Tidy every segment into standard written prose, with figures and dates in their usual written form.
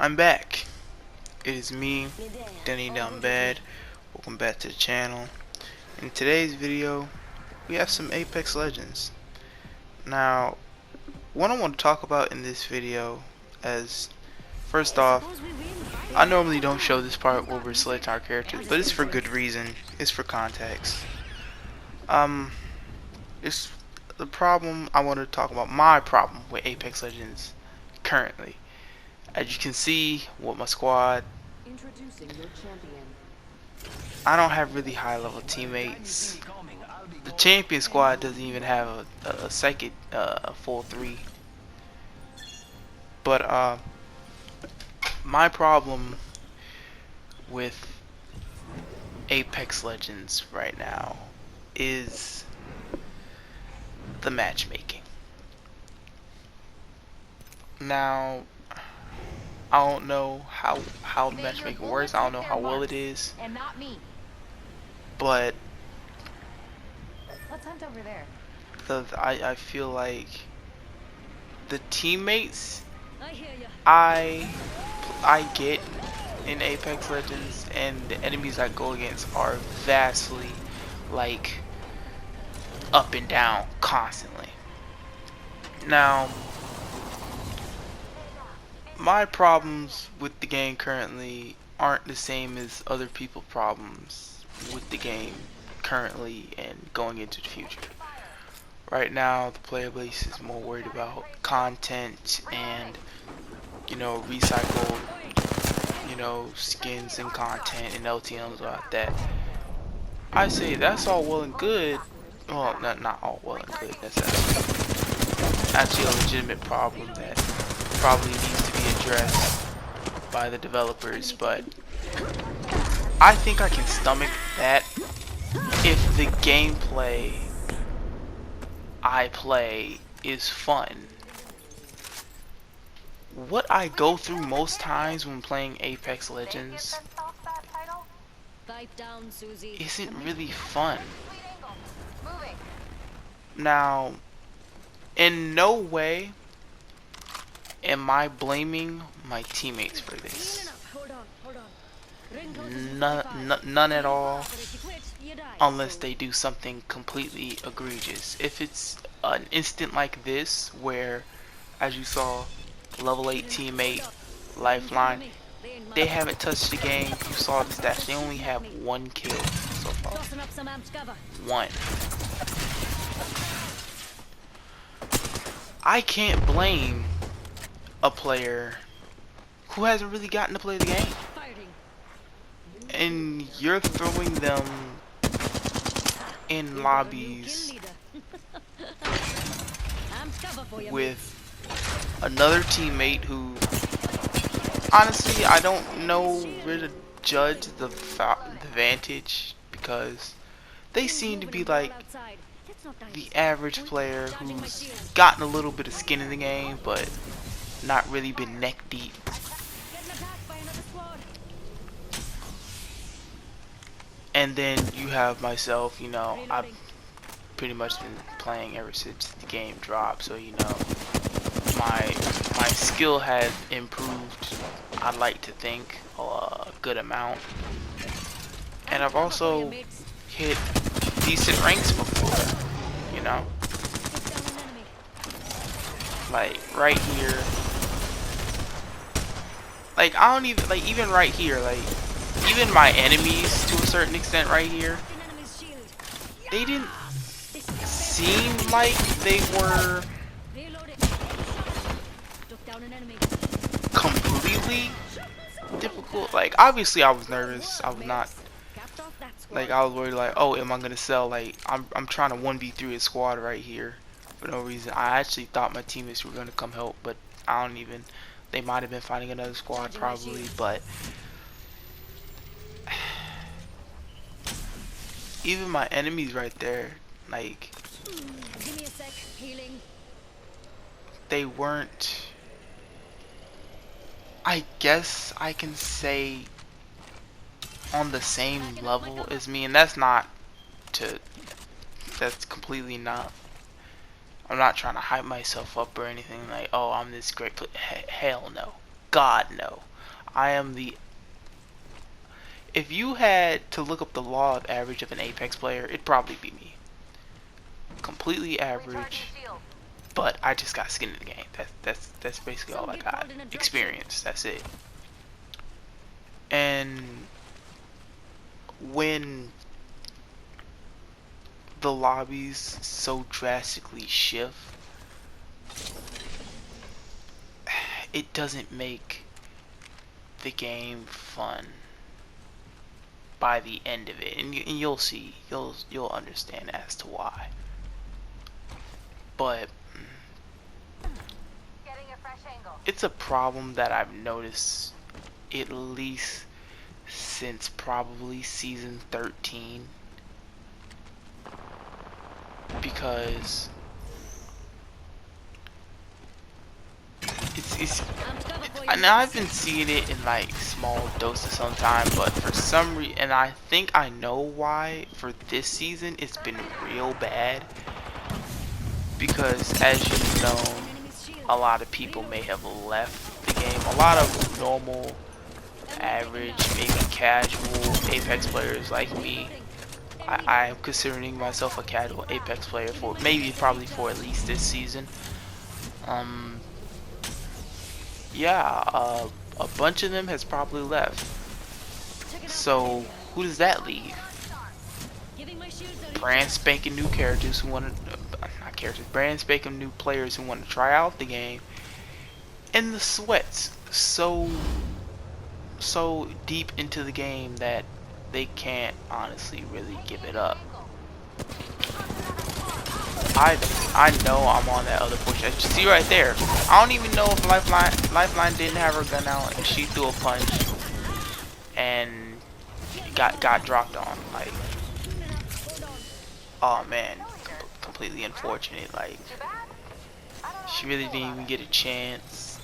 I'm back. It is me, Denny Down Bad. Welcome back to the channel. In today's video, we have some Apex Legends. Now, what I want to talk about in this video is, first off, I normally don't show this part where we're selecting our characters, but it's for good reason. It's for context. It's the problem I want to talk about. My problem with Apex Legends currently. As you can see with my squad, I don't have really high level teammates. The champion squad doesn't even have a second full 3. But my problem with Apex Legends right now is the matchmaking. Now, I don't know how the matchmaking works. I don't know how well it is. But let's hunt over there. I feel like the teammates I hear ya. I get in Apex Legends and the enemies I go against are vastly like up and down constantly. Now, my problems with the game currently aren't the same as other people's problems with the game currently and going into the future. Right now, the player base is more worried about content and, recycled, skins and content and LTMs like that. I say that's all well and good. Well, not all well and good. That's actually a legitimate problem that probably needs to be addressed by the developers, but I think I can stomach that if the gameplay I play is fun. What I go through most times when playing Apex Legends isn't really fun. Now, in no way am I blaming my teammates for this. None at all, unless they do something completely egregious. If it's an instant like this where, as you saw, level 8 teammate Lifeline, they haven't touched the game. You saw the stats, they only have 1 kill so far. 1. I can't blame a player who hasn't really gotten to play the game, and you're throwing them in lobbies with another teammate who, honestly, I don't know where to judge the advantage, because they seem to be like the average player who's gotten a little bit of skin in the game but not really been neck deep. And then you have myself, I've pretty much been playing ever since the game dropped, so my skill has improved, I'd like to think, a good amount. And I've also hit decent ranks before, like right here. Like I don't even even right here, even my enemies to a certain extent right here, they didn't seem like they were completely difficult. Like obviously I was nervous. I was not I was worried oh, am I gonna sell? I'm trying to 1v3 a squad right here for no reason. I actually thought my teammates were gonna come help, but I don't even. They might have been fighting another squad probably, but even my enemies right there, they weren't, I guess I can say, on the same level as me, and that's completely not. I'm not trying to hype myself up or anything oh, I'm this great. Hell no. God no. I am the... If you had to look up the law of average of an Apex player, it'd probably be me. Completely average, but I just got skin in the game. That's basically all I got. Experience, that's it. And when the lobbies so drastically shift, it doesn't make the game fun by the end of it, and you'll see, you'll understand as to why. But it's a problem that I've noticed at least since probably season 13, because it's now I've been seeing it in like small doses sometimes, but for some reason, and I think I know why, for this season it's been real bad, because as you know, a lot of people may have left the game. A lot of normal, average, maybe casual Apex players like me. I'm considering myself a casual Apex player for probably for at least this season. Yeah, a bunch of them has probably left. So who does that leave? Brand spanking new characters who want to, not characters, brand spanking new players who want to try out the game, and the sweats so deep into the game that they can't honestly really give it up. I know I'm on that other portion. See right there. I don't even know if Lifeline didn't have her gun out and she threw a punch and got dropped on. Like, oh man, completely unfortunate. Like, she really didn't even get a chance.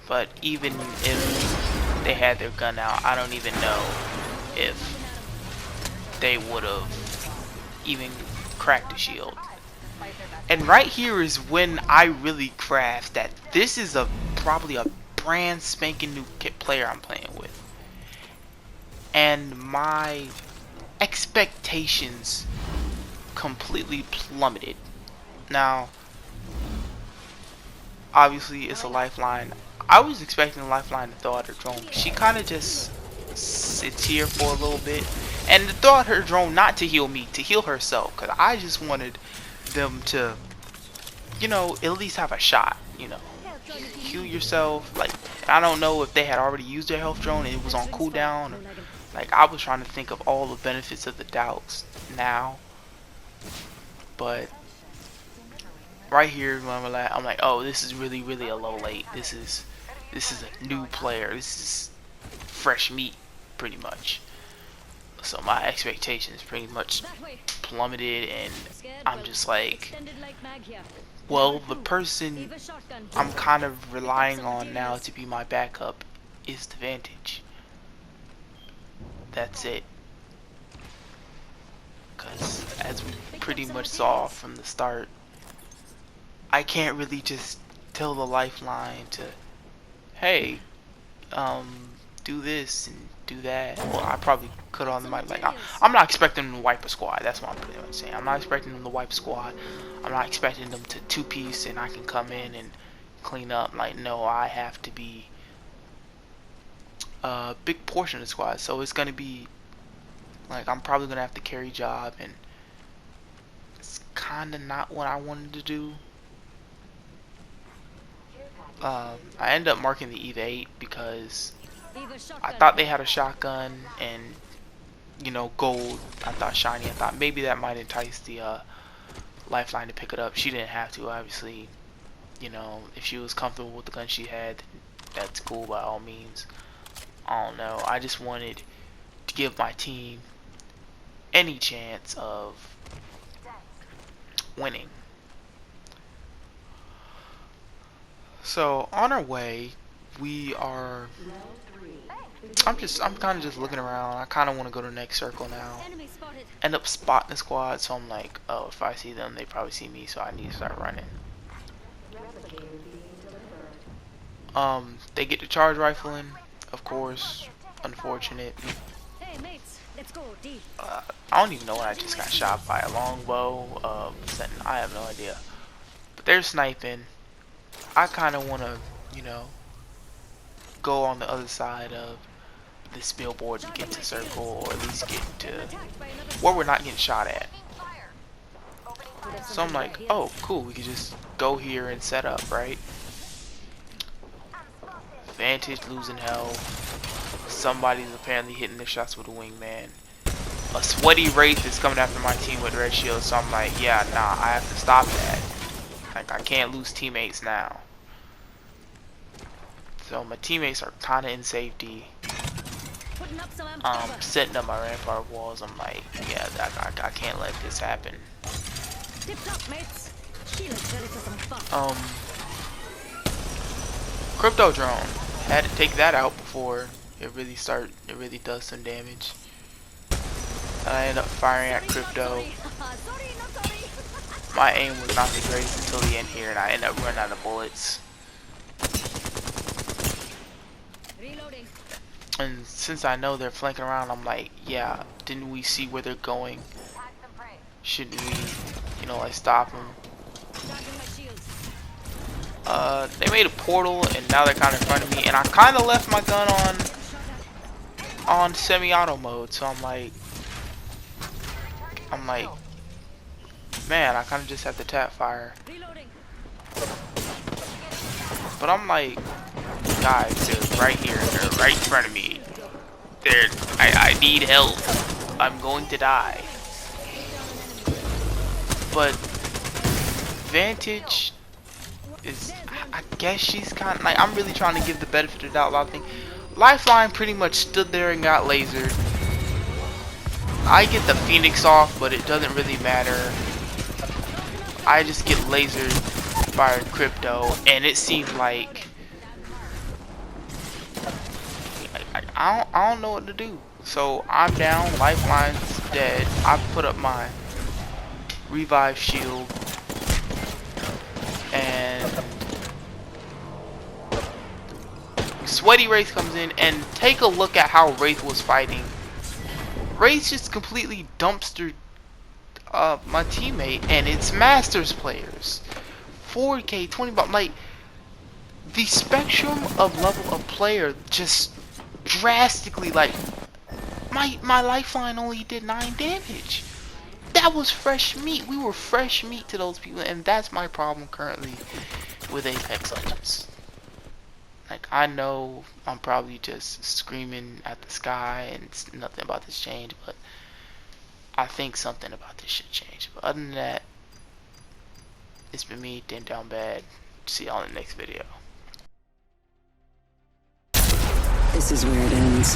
But even if they had their gun out, I don't even know if they would have even cracked the shield. And right here is when I really grasp that this is probably a brand spanking new player I'm playing with, and my expectations completely plummeted. Now obviously it's a Lifeline. I was expecting Lifeline to throw out her drone. She kind of just sits here for a little bit and to throw out her drone, not to heal me, to heal herself, because I just wanted them to, you know, at least have a shot, you know, heal yourself. Like, I don't know if they had already used their health drone and it was on cooldown, or, like, I was trying to think of all the benefits of the doubts now, but right here when I'm like, oh, this is really a low late. This is a new player. This is fresh meat, pretty much. So my expectations pretty much plummeted, and I'm just like, well, the person I'm kind of relying on now to be my backup is the Vantage. That's it. Because as we pretty much saw from the start, I can't really just tell the Lifeline to, hey, do this and do that. Well, I probably could on the mic. Like, I'm not expecting them to wipe a squad. That's what I'm pretty much saying. I'm not expecting them to wipe a squad. I'm not expecting them to two-piece and I can come in and clean up. Like, no, I have to be a big portion of the squad. So it's gonna be like, I'm probably gonna have to carry job, and it's kind of not what I wanted to do. I ended up marking the EVA 8 because I thought they had a shotgun and, you know, gold. I thought shiny. I thought maybe that might entice the Lifeline to pick it up. She didn't have to, obviously. You know, if she was comfortable with the gun she had, that's cool by all means. I don't know. I just wanted to give my team any chance of winning. So on our way, we are. I'm kind of just looking around. I kind of want to go to the next circle now. End up spotting the squad, so I'm like, oh, if I see them, they probably see me, so I need to start running. They get the charge rifling, of course. Unfortunate. Hey mates, let's go. D. I don't even know when I just got shot by a longbow. I have no idea. But they're sniping. I kind of want to, you know, go on the other side of this billboard and get to circle, or at least get to where we're not getting shot at. So I'm like, oh, cool. We could just go here and set up, right? Vantage losing health. Somebody's apparently hitting the shots with a wingman. A sweaty Wraith is coming after my team with red shield, so I'm like, yeah, nah, I have to stop that. Like, I can't lose teammates now. So my teammates are kind of in safety. Setting up my rampart walls. I'm like, yeah, I can't let this happen. Crypto drone. Had to take that out before it really does some damage. I ended up firing at Crypto. My aim was not the greatest until the end here, and I ended up running out of bullets. And since I know they're flanking around, I'm like, yeah, didn't we see where they're going? Shouldn't we, you know, like stop them? They made a portal, and now they're kind of in front of me, and I kind of left my gun on semi-auto mode, so I'm like, man, I kind of just have to tap fire. But I'm like, guys, they're right here, they're right in front of me. I need help. I'm going to die. But Vantage is, I guess she's kind of like, I'm really trying to give the benefit of the doubt. I think Lifeline pretty much stood there and got lasered. I get the Phoenix off, but it doesn't really matter. I just get lasered by Crypto, and it seemed like I don't know what to do. So I'm down, Lifeline's dead. I put up my revive shield, and Sweaty Wraith comes in, and take a look at how Wraith was fighting. Wraith just completely dumpstered my teammate, and it's Masters players. 4K, 20 bucks. Like, the spectrum of level of player just drastically, like, my Lifeline only did 9 damage. That was fresh meat. We were fresh meat to those people, and that's my problem currently with Apex Legends. Like, I know I'm probably just screaming at the sky and it's nothing about this change, but I think something about this should change. But other than that, it's been me, Dan Down Bad. See y'all in the next video. This is where it ends.